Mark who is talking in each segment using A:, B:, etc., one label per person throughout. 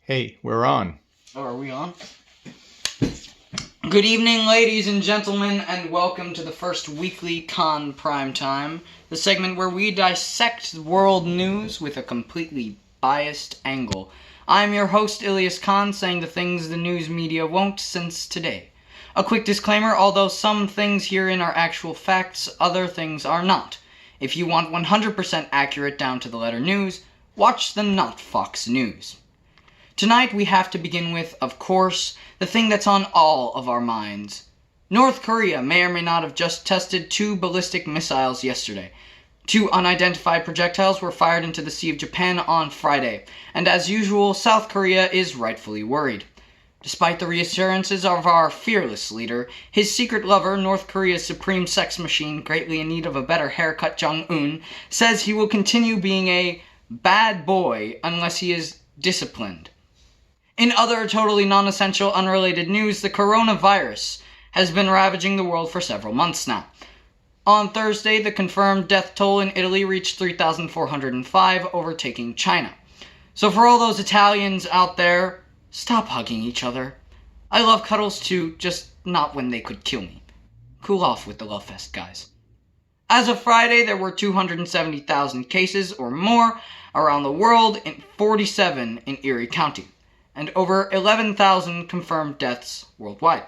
A: Hey, we're on.
B: Oh, are we on? Good evening, ladies and gentlemen, and welcome to the first weekly Con Primetime, the segment where we dissect world news with a completely biased angle. I'm your host, Ilyas Khan, saying the things the news media won't since today. A quick disclaimer, although some things herein are actual facts, other things are not. If you want 100% accurate down to the letter news, watch the Not Fox News. Tonight we have to begin with, of course, the thing that's on all of our minds. North Korea may or may not have just tested 2 ballistic missiles yesterday. 2 unidentified projectiles were fired into the Sea of Japan on Friday, and as usual, South Korea is rightfully worried. Despite the reassurances of our fearless leader, his secret lover, North Korea's supreme sex machine, greatly in need of a better haircut Jong-un, says he will continue being a bad boy unless he is disciplined. In other totally non-essential, unrelated news, the coronavirus has been ravaging the world for several months now. On Thursday, the confirmed death toll in Italy reached 3,405, overtaking China. So for all those Italians out there, stop hugging each other. I love cuddles too, just not when they could kill me. Cool off with the love fest, guys. As of Friday, there were 270,000 cases or more around the world, in 47 in Erie County, and over 11,000 confirmed deaths worldwide.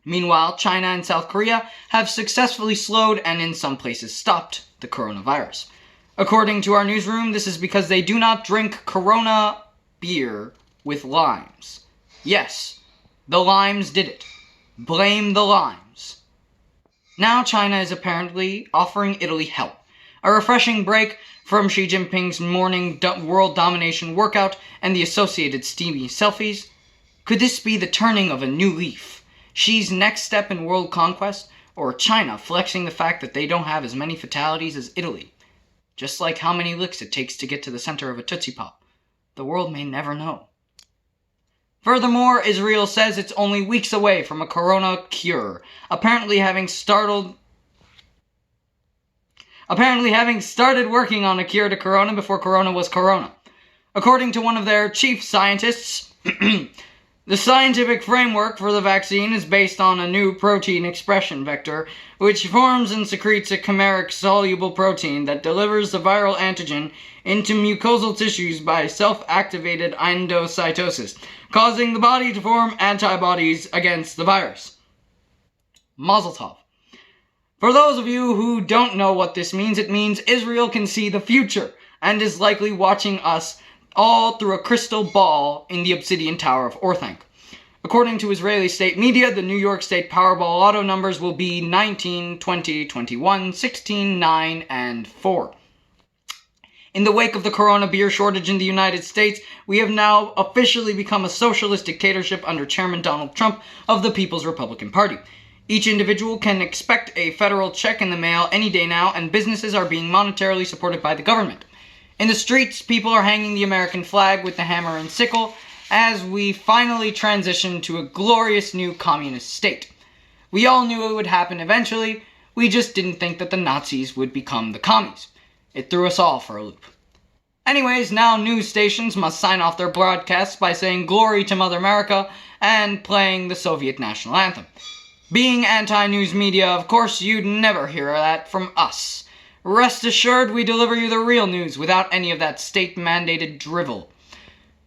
B: Meanwhile, China and South Korea have successfully slowed and in some places stopped the coronavirus. According to our newsroom, this is because they do not drink Corona beer with limes. Yes, the limes did it. Blame the limes. Now China is apparently offering Italy help. A refreshing break from Xi Jinping's morning world domination workout and the associated steamy selfies. Could this be the turning of a new leaf? Xi's next step in world conquest? Or China flexing the fact that they don't have as many fatalities as Italy? Just like how many licks it takes to get to the center of a Tootsie Pop. The world may never know. Furthermore, Israel says it's only weeks away from a corona cure, apparently having started working on a cure to corona before corona was corona. According to one of their chief scientists, the scientific framework for the vaccine is based on a new protein expression vector, which forms and secretes a chimeric soluble protein that delivers the viral antigen into mucosal tissues by self-activated endocytosis, causing the body to form antibodies against the virus. Mazel tov. For those of you who don't know what this means, it means Israel can see the future and is likely watching us all through a crystal ball in the Obsidian Tower of Orthanc. According to Israeli state media, the New York State Powerball lotto numbers will be 19, 20, 21, 16, 9, and 4. In the wake of the corona beer shortage in the United States, we have now officially become a socialist dictatorship under Chairman Donald Trump of the People's Republican Party. Each individual can expect a federal check in the mail any day now, and businesses are being monetarily supported by the government. In the streets, people are hanging the American flag with the hammer and sickle as we finally transition to a glorious new communist state. We all knew it would happen eventually, we just didn't think that the Nazis would become the commies. It threw us all for a loop. Anyways, now news stations must sign off their broadcasts by saying "Glory to Mother America" and playing the Soviet national anthem. Being anti-news media, of course, you'd never hear that from us. Rest assured, we deliver you the real news without any of that state-mandated drivel.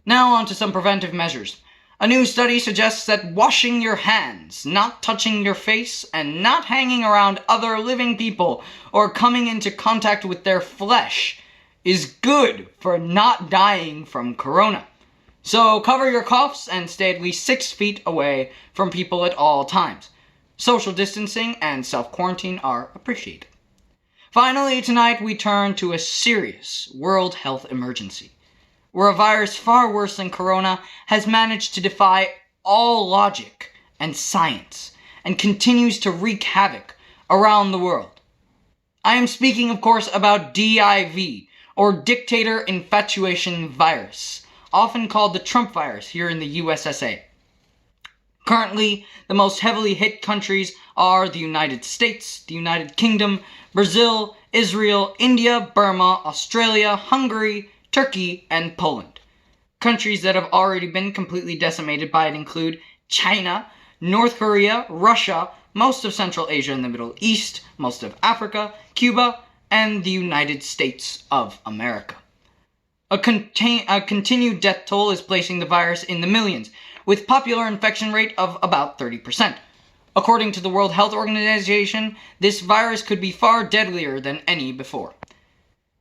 B: Now on to some preventive measures. A new study suggests that washing your hands, not touching your face, and not hanging around other living people or coming into contact with their flesh is good for not dying from corona. So cover your coughs and stay at least 6 feet away from people at all times. Social distancing and self-quarantine are appreciated. Finally, tonight we turn to a serious world health emergency, where a virus far worse than corona has managed to defy all logic and science and continues to wreak havoc around the world. I am speaking, of course, about DIV, or Dictator Infatuation Virus, often called the Trump virus here in the USSA. Currently, the most heavily hit countries are the United States, the United Kingdom, Brazil, Israel, India, Burma, Australia, Hungary, Turkey, and Poland. Countries that have already been completely decimated by it include China, North Korea, Russia, most of Central Asia and the Middle East, most of Africa, Cuba, and the United States of America. A continued death toll is placing the virus in the millions, with popular infection rate of about 30%. According to the World Health Organization, this virus could be far deadlier than any before.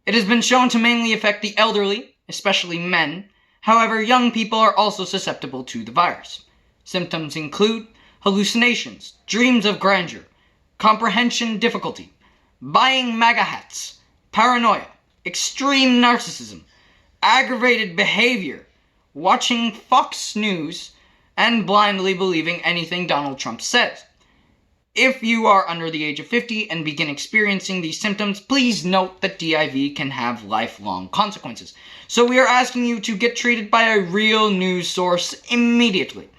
B: It has been shown to mainly affect the elderly, especially men. However, young people are also susceptible to the virus. Symptoms include hallucinations, dreams of grandeur, comprehension difficulty, buying MAGA hats, paranoia, extreme narcissism, aggravated behavior, watching Fox News, and blindly believing anything Donald Trump says. If you are under the age of 50 and begin experiencing these symptoms, please note that DIV can have lifelong consequences. So we are asking you to get treated by a real news source immediately.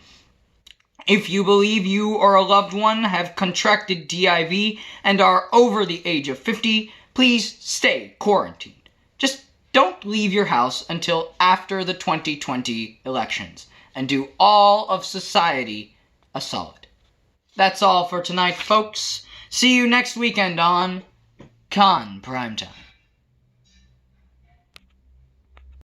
B: If you believe you or a loved one have contracted DIV and are over the age of 50, please stay quarantined. Just don't leave your house until after the 2020 elections and do all of society a solid. That's all for tonight, folks. See you next weekend on Primetime.